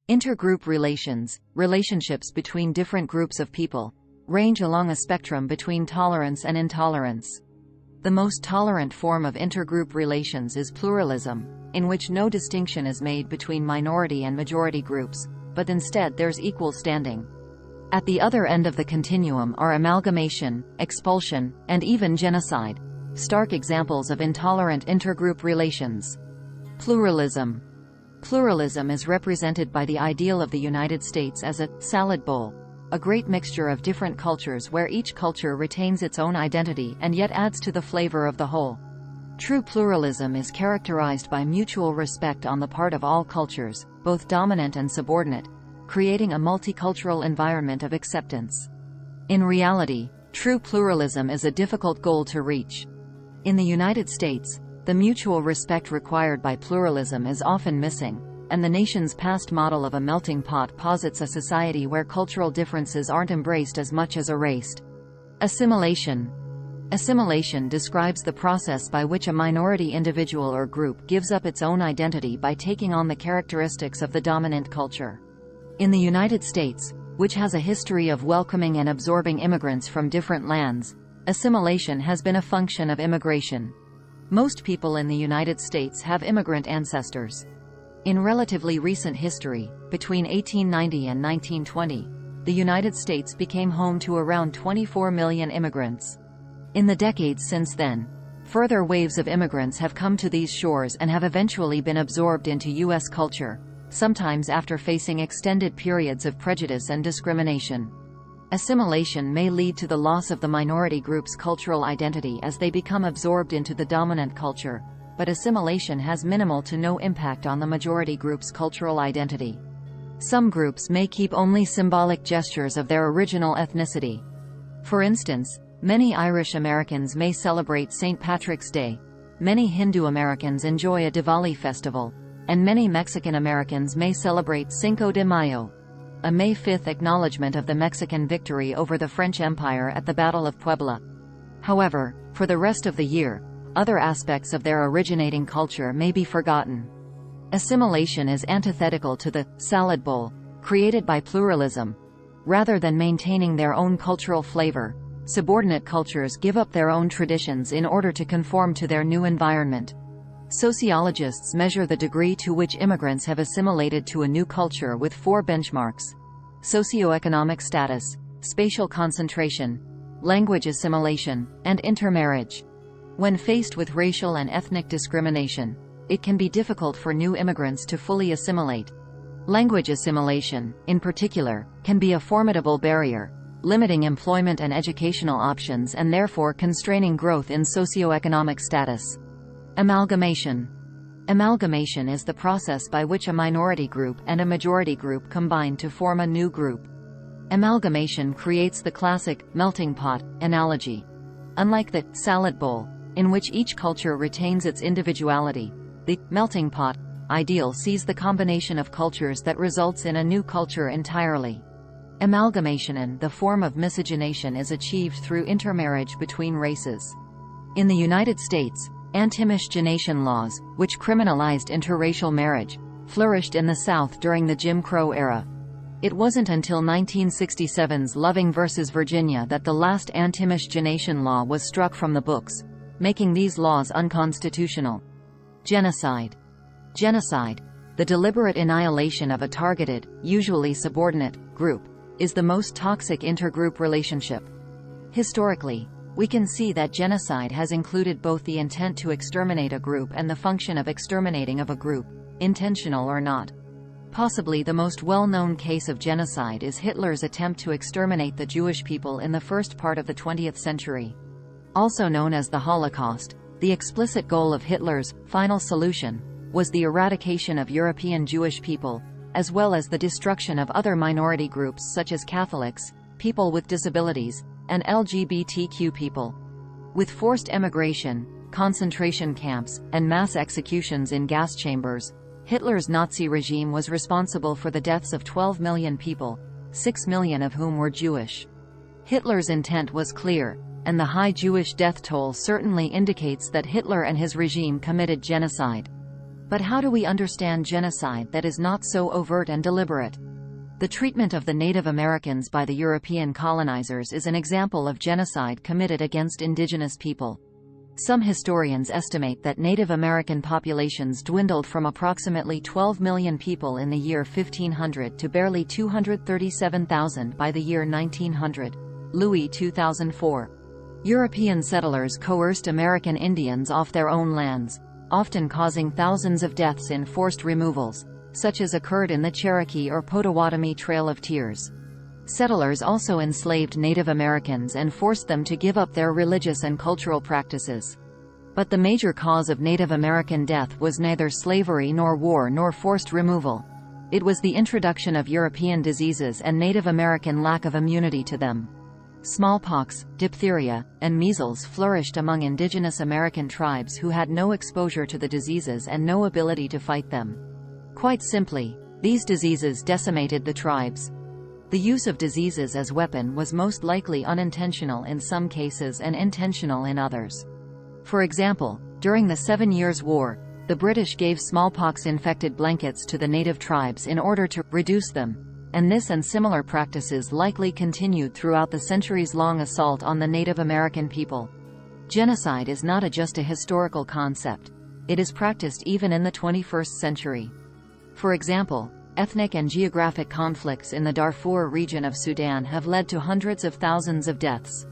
Intergroup relations, relationships between different groups of people, range along a spectrum between tolerance and intolerance. The most tolerant form of intergroup relations is pluralism, in which no distinction is made between minority and majority groups, but instead there's equal standing. At the other end of the continuum are amalgamation, expulsion, and even genocide, stark examples of intolerant intergroup relations. Pluralism. Pluralism is represented by the ideal of the United States as a salad bowl, a great mixture of different cultures where each culture retains its own identity and yet adds to the flavor of the whole. True pluralism is characterized by mutual respect on the part of all cultures, both dominant and subordinate, creating a multicultural environment of acceptance. In reality, true pluralism is a difficult goal to reach. In the United States, the mutual respect required by pluralism is often missing, and the nation's past model of a melting pot posits a society where cultural differences aren't embraced as much as erased. Assimilation. Assimilation describes the process by which a minority individual or group gives up its own identity by taking on the characteristics of the dominant culture. In the United States, which has a history of welcoming and absorbing immigrants from different lands, assimilation has been a function of immigration. Most people in the United States have immigrant ancestors. In relatively recent history, between 1890 and 1920, the United States became home to around 24 million immigrants. In the decades since then, further waves of immigrants have come to these shores and have eventually been absorbed into U.S. culture, sometimes after facing extended periods of prejudice and discrimination. Assimilation may lead to the loss of the minority group's cultural identity as they become absorbed into the dominant culture, but assimilation has minimal to no impact on the majority group's cultural identity. Some groups may keep only symbolic gestures of their original ethnicity. For instance, many Irish Americans may celebrate St. Patrick's Day, many Hindu Americans enjoy a Diwali festival, and many Mexican Americans may celebrate Cinco de Mayo, a May 5th acknowledgement of the Mexican victory over the French Empire at the Battle of Puebla. However, for the rest of the year, other aspects of their originating culture may be forgotten. Assimilation is antithetical to the salad bowl created by pluralism. Rather than maintaining their own cultural flavor, subordinate cultures give up their own traditions in order to conform to their new environment. Sociologists measure the degree to which immigrants have assimilated to a new culture with 4 benchmarks: socioeconomic status, spatial concentration, language assimilation, and intermarriage. When faced with racial and ethnic discrimination, it can be difficult for new immigrants to fully assimilate. Language assimilation, in particular, can be a formidable barrier, limiting employment and educational options and therefore constraining growth in socioeconomic status. Amalgamation. Amalgamation is the process by which a minority group and a majority group combine to form a new group. Amalgamation creates the classic melting pot analogy. Unlike the salad bowl, in which each culture retains its individuality, the melting pot ideal sees the combination of cultures that results in a new culture entirely. Amalgamation, and the form of miscegenation, is achieved through intermarriage between races. In the United States, anti-miscegenation laws, which criminalized interracial marriage, flourished in the South during the Jim Crow era. It wasn't until 1967's Loving v. Virginia that the last anti-miscegenation law was struck from the books, making these laws unconstitutional. Genocide. Genocide, the deliberate annihilation of a targeted, usually subordinate, group, is the most toxic intergroup relationship. Historically, we can see that genocide has included both the intent to exterminate a group and the function of exterminating of a group, intentional or not. Possibly the most well-known case of genocide is Hitler's attempt to exterminate the Jewish people in the first part of the 20th century. Also known as the Holocaust, the explicit goal of Hitler's final solution was the eradication of European Jewish people, as well as the destruction of other minority groups such as Catholics, people with disabilities, and LGBTQ people. With forced emigration, concentration camps, and mass executions in gas chambers, Hitler's Nazi regime was responsible for the deaths of 12 million people, 6 million of whom were Jewish. Hitler's intent was clear, and the high Jewish death toll certainly indicates that Hitler and his regime committed genocide. But how do we understand genocide that is not so overt and deliberate? The treatment of the Native Americans by the European colonizers is an example of genocide committed against indigenous people. Some historians estimate that Native American populations dwindled from approximately 12 million people in the year 1500 to barely 237,000 by the year 1900. Louis 2004. European settlers coerced American Indians off their own lands, often causing thousands of deaths in forced removals, such as occurred in the Cherokee or Potawatomi Trail of Tears. Settlers also enslaved Native Americans and forced them to give up their religious and cultural practices. But the major cause of Native American death was neither slavery nor war nor forced removal. It was the introduction of European diseases and Native American lack of immunity to them. Smallpox, diphtheria, and measles flourished among indigenous American tribes who had no exposure to the diseases and no ability to fight them. Quite simply, these diseases decimated the tribes. The use of diseases as weapon was most likely unintentional in some cases and intentional in others. For example, during the 7 Years' War, the British gave smallpox-infected blankets to the native tribes in order to reduce them, and this and similar practices likely continued throughout the centuries-long assault on the Native American people. Genocide is not just a historical concept. It is practiced even in the 21st century. For example, ethnic and geographic conflicts in the Darfur region of Sudan have led to hundreds of thousands of deaths.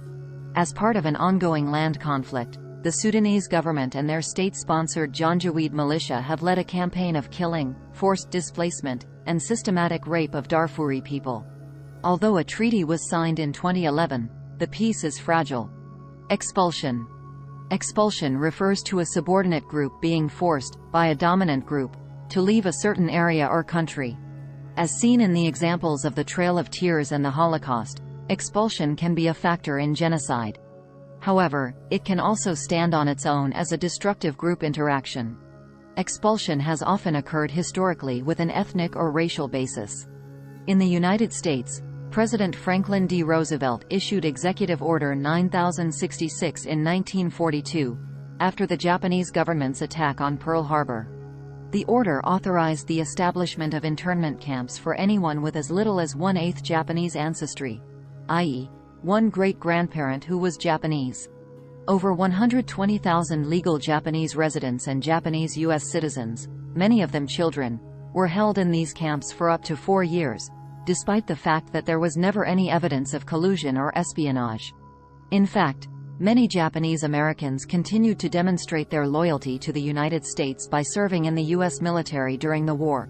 As part of an ongoing land conflict, the Sudanese government and their state-sponsored Janjaweed militia have led a campaign of killing, forced displacement, and systematic rape of Darfuri people. Although a treaty was signed in 2011, the peace is fragile. Expulsion. Expulsion refers to a subordinate group being forced, by a dominant group, to leave a certain area or country. As seen in the examples of the Trail of Tears and the Holocaust, expulsion can be a factor in genocide. However, it can also stand on its own as a destructive group interaction. Expulsion has often occurred historically with an ethnic or racial basis. In the United States, President Franklin D. Roosevelt issued Executive Order 9066 in 1942, after the Japanese government's attack on Pearl Harbor. The order authorized the establishment of internment camps for anyone with as little as 1/8 Japanese ancestry, i.e., one great-grandparent who was Japanese. Over 120,000 legal Japanese residents and Japanese U.S. citizens, many of them children, were held in these camps for up to 4 years, despite the fact that there was never any evidence of collusion or espionage. In fact, many Japanese Americans continued to demonstrate their loyalty to the United States by serving in the U.S. military during the war.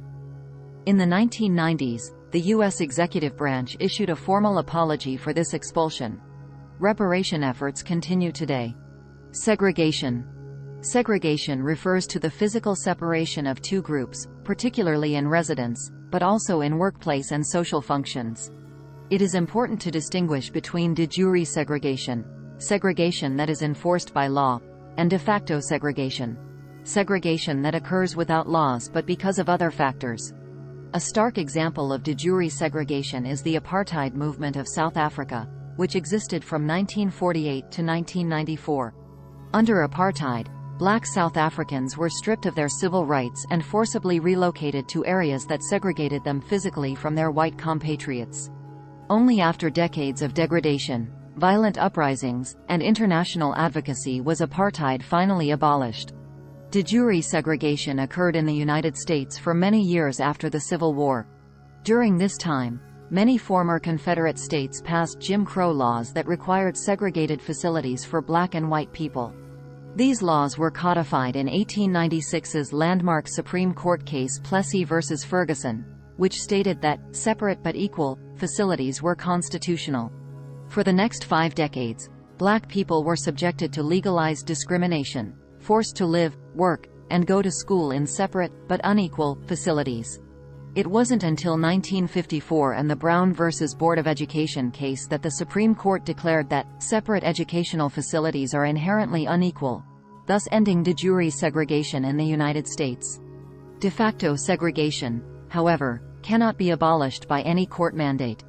In the 1990s, the U.S. executive branch issued a formal apology for this expulsion. Reparation efforts continue today. Segregation. Segregation refers to the physical separation of two groups, particularly in residence, but also in workplace and social functions. It is important to distinguish between de jure segregation, segregation that is enforced by law, and de facto segregation, segregation that occurs without laws but because of other factors. A stark example of de jure segregation is the apartheid movement of South Africa, which existed from 1948 to 1994. Under apartheid, black South Africans were stripped of their civil rights and forcibly relocated to areas that segregated them physically from their white compatriots. Only after decades of degradation, violent uprisings, and international advocacy was apartheid finally abolished. De jure segregation occurred in the United States for many years after the Civil War. During this time, many former Confederate states passed Jim Crow laws that required segregated facilities for black and white people. These laws were codified in 1896's landmark Supreme Court case Plessy v. Ferguson, which stated that separate but equal facilities were constitutional. For the next 5 decades, black people were subjected to legalized discrimination, forced to live, work, and go to school in separate, but unequal, facilities. It wasn't until 1954 and the Brown v. Board of Education case that the Supreme Court declared that separate educational facilities are inherently unequal, thus ending de jure segregation in the United States. De facto segregation, however, cannot be abolished by any court mandate.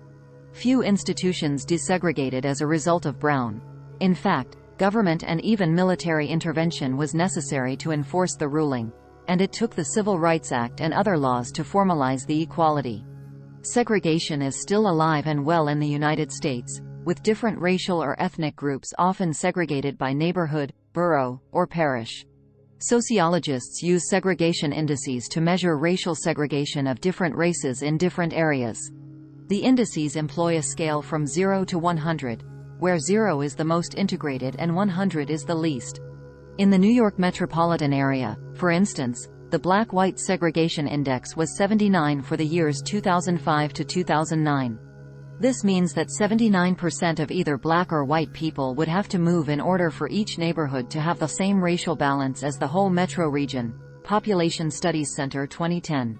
Few institutions desegregated as a result of Brown. In fact, government and even military intervention was necessary to enforce the ruling. and it took the Civil Rights Act and other laws to formalize the equality. Segregation is still alive and well in the United States, with different racial or ethnic groups often segregated by neighborhood, borough, or parish. Sociologists use segregation indices to measure racial segregation of different races in different areas. The indices employ a scale from 0 to 100, where 0 is the most integrated and 100 is the least. In the New York metropolitan area, for instance, the Black-White Segregation Index was 79 for the years 2005 to 2009. This means that 79% of either black or white people would have to move in order for each neighborhood to have the same racial balance as the whole metro region. Population Studies Center 2010.